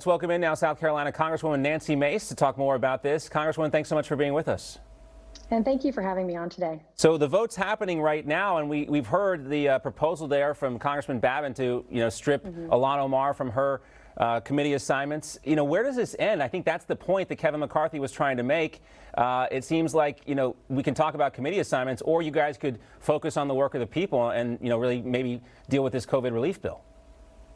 Let's welcome in now South Carolina Congresswoman Nancy Mace to talk more about this. Congresswoman, thanks so much for being with us. And thank you for having me on today. So the vote's happening right now, and we've heard the proposal there from Congressman Bachman to strip Ilhan Omar from her committee assignments. Where does this end? I think that's the point that Kevin McCarthy was trying to make. It seems like we can talk about committee assignments, or you guys could focus on the work of the people and really maybe deal with this COVID relief bill.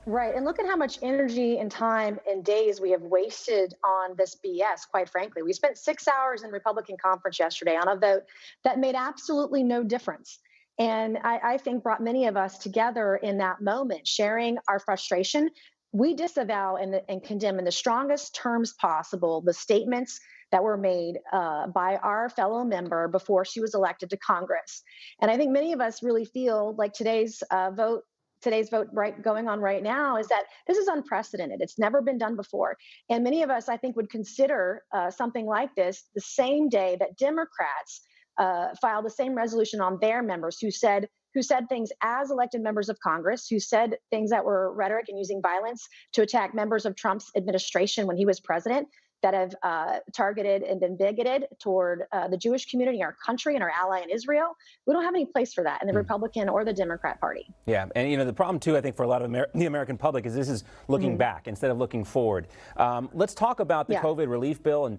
Right. And look at how much energy and time and days we have wasted on this BS, quite frankly. We spent 6 hours in Republican conference yesterday on a vote that made absolutely no difference. And I think brought many of us together in that moment, sharing our frustration. We disavow and condemn in the strongest terms possible the statements that were made by our fellow member before she was elected to Congress. And I think many of us really feel like today's vote going on right now is that this is unprecedented. It's never been done before. And many of us, I think, would consider something like this the same day that Democrats filed the same resolution on their members who said things as elected members of Congress, who said things that were rhetoric and using violence to attack members of Trump's administration when he was president, that have targeted and been bigoted toward the Jewish community, our country, and our ally in Israel. We don't have any place for that in the Republican or the Democrat Party. Yeah, and the problem too, I think, for a lot of the American public is this is looking back instead of looking forward. Let's talk about the COVID relief bill. And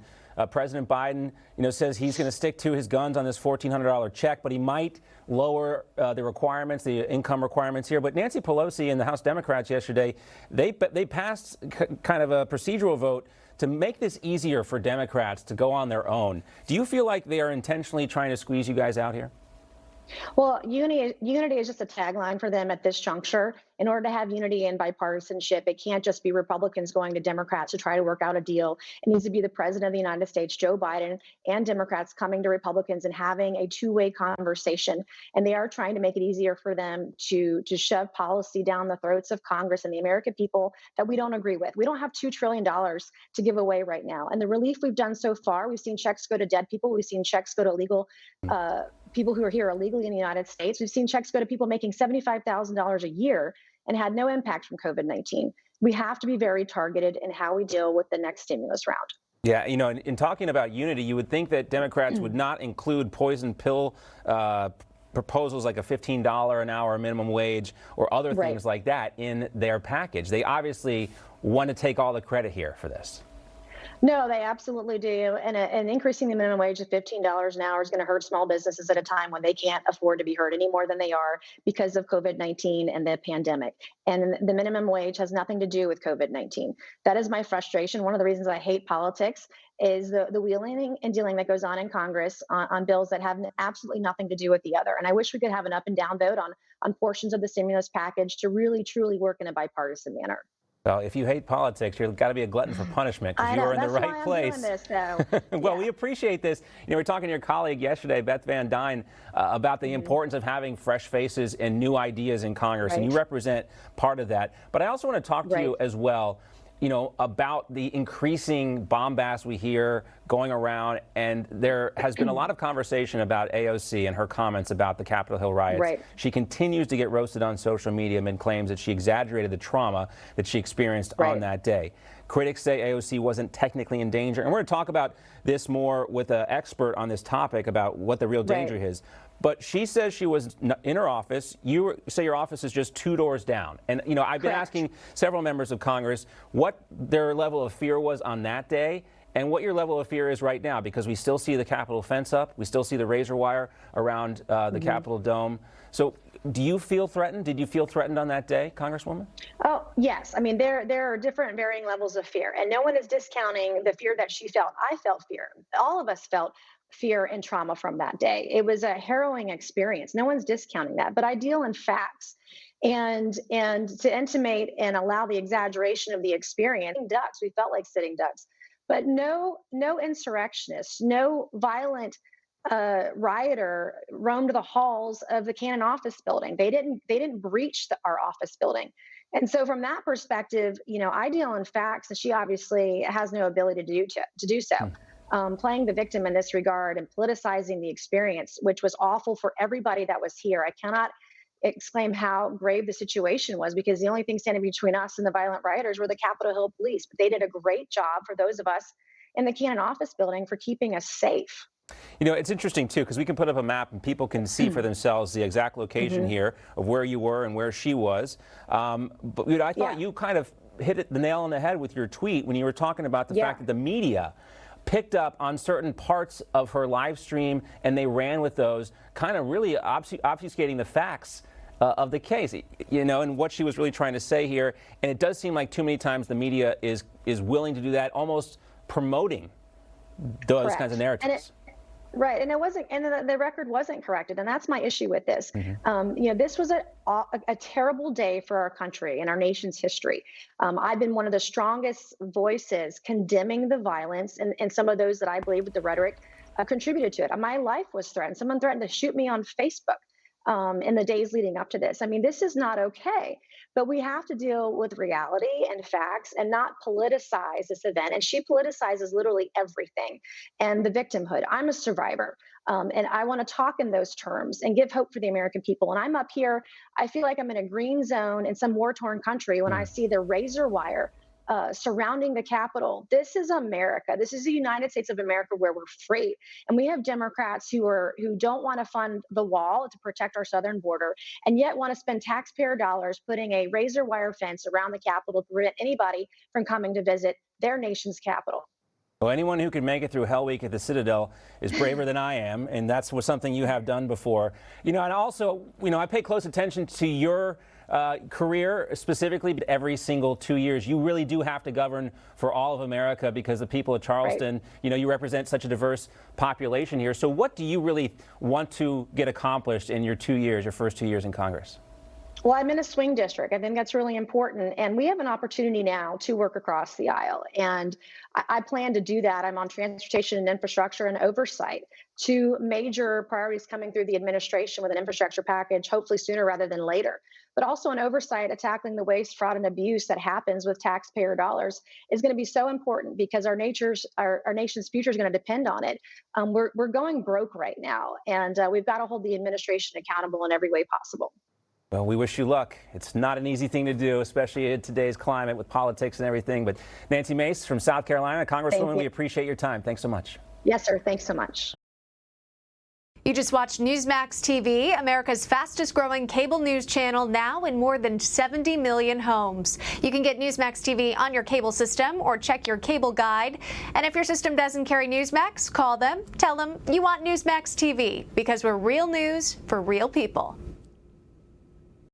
President Biden, says he's going to stick to his guns on this $1,400 check, but he might lower the requirements, the income requirements here. But Nancy Pelosi and the House Democrats yesterday, they passed kind of a procedural vote to make this easier for Democrats to go on their own. Do you feel like they are intentionally trying to squeeze you guys out here? Well, unity is just a tagline for them at this juncture. In order to have unity and bipartisanship, it can't just be Republicans going to Democrats to try to work out a deal. It needs to be the president of the United States, Joe Biden, and Democrats coming to Republicans and having a two-way conversation. And they are trying to make it easier for them to shove policy down the throats of Congress and the American people that we don't agree with. We don't have $2 trillion to give away right now. And the relief we've done so far, we've seen checks go to dead people. We've seen checks go to illegal people who are here illegally in the United States. We've seen checks go to people making $75,000 a year and had no impact from COVID-19. We have to be very targeted in how we deal with the next stimulus round. Yeah, in talking about unity, you would think that Democrats would not include poison pill proposals like a $15 an hour minimum wage or other things like that in their package. They obviously want to take all the credit here for this. No, they absolutely do. And increasing the minimum wage to $15 an hour is going to hurt small businesses at a time when they can't afford to be hurt any more than they are because of COVID-19 and the pandemic. And the minimum wage has nothing to do with COVID-19. That is my frustration. One of the reasons I hate politics is the wheeling and dealing that goes on in Congress on bills that have absolutely nothing to do with the other. And I wish we could have an up and down vote on portions of the stimulus package to really, truly work in a bipartisan manner. Well, if you hate politics, you've got to be a glutton for punishment because you are in the right place. That's why I'm doing this, though. Well, we appreciate this. We were talking to your colleague yesterday, Beth Van Dyne, about the importance of having fresh faces and new ideas in Congress, and you represent part of that. But I also want to talk to you as well, about the increasing bombast we hear going around, and there has been a lot of conversation about AOC and her comments about the Capitol Hill riots. She continues to get roasted on social media and claims that she exaggerated the trauma that she experienced on that day. Critics say AOC wasn't technically in danger, and we're going to talk about this more with an expert on this topic about what the real danger is. But she says she was in her office. You say your office is just 2 doors down. And, I've been asking several members of Congress what their level of fear was on that day and what your level of fear is right now, because we still see the Capitol fence up. We still see the razor wire around the Capitol dome. So do you feel threatened? Did you feel threatened on that day, Congresswoman? Oh, yes. I mean, there are different varying levels of fear, and no one is discounting the fear that she felt. I felt fear. All of us felt fear and trauma from that day. It was a harrowing experience. No one's discounting that, but I deal in facts. And to intimate and allow the exaggeration of the experience, ducks, we felt like sitting ducks, but no insurrectionists, no violent rioter roamed the halls of the Cannon office building. They didn't breach our office building. And so from that perspective, I deal in facts, and she obviously has no ability to do so. Playing the victim in this regard and politicizing the experience, which was awful for everybody that was here. I cannot exclaim how grave the situation was, because the only thing standing between us and the violent rioters were the Capitol Hill police. But they did a great job for those of us in the Cannon office building for keeping us safe. You know, it's interesting, too, because we can put up a map and people can see for themselves the exact location here of where you were and where she was. But I thought you kind of hit the nail on the head with your tweet when you were talking about the fact that the media picked up on certain parts of her live stream and they ran with those, kind of really obfuscating the facts of the case, you know, and what she was really trying to say here. And it does seem like too many times the media is willing to do that, almost promoting those kinds of narratives. Right, and it wasn't, and the record wasn't corrected, and that's my issue with this. You know, this was a terrible day for our country and our nation's history. I've been one of the strongest voices condemning the violence and some of those that I believe with the rhetoric contributed to it. My life was threatened. Someone threatened to shoot me on Facebook in the days leading up to this. I mean, this is not okay. But we have to deal with reality and facts and not politicize this event. And she politicizes literally everything and the victimhood. I'm a survivor, and I want to talk in those terms and give hope for the American people. And I'm up here, I feel like I'm in a green zone in some war-torn country when I see the razor wire surrounding the Capitol. This is America. This is the United States of America, where we're free. And we have Democrats who don't want to fund the wall to protect our southern border, and yet want to spend taxpayer dollars putting a razor wire fence around the Capitol to prevent anybody from coming to visit their nation's capital. Well, anyone who can make it through Hell Week at the Citadel is braver than I am, and that's something you have done before. You know, and also, you know, I pay close attention to your career specifically, but every single 2 years, you really do have to govern for all of America because the people of Charleston, you know, you represent such a diverse population here. So what do you really want to get accomplished in your 2 years, your first 2 years in Congress? Well, I'm in a swing district. I think that's really important. And we have an opportunity now to work across the aisle. And I plan to do that. I'm on transportation and infrastructure and oversight, two major priorities coming through the administration with an infrastructure package, hopefully sooner rather than later. But also an oversight of tackling the waste, fraud, and abuse that happens with taxpayer dollars is going to be so important because our nation's future is going to depend on it. We're going broke right now, and we've got to hold the administration accountable in every way possible. Well, we wish you luck. It's not an easy thing to do, especially in today's climate with politics and everything. But Nancy Mace from South Carolina, Congresswoman, we appreciate your time. Thanks so much. Yes, sir. Thanks so much. You just watched Newsmax TV, America's fastest growing cable news channel, now in more than 70 million homes. You can get Newsmax TV on your cable system or check your cable guide. And if your system doesn't carry Newsmax, call them, tell them you want Newsmax TV, because we're real news for real people.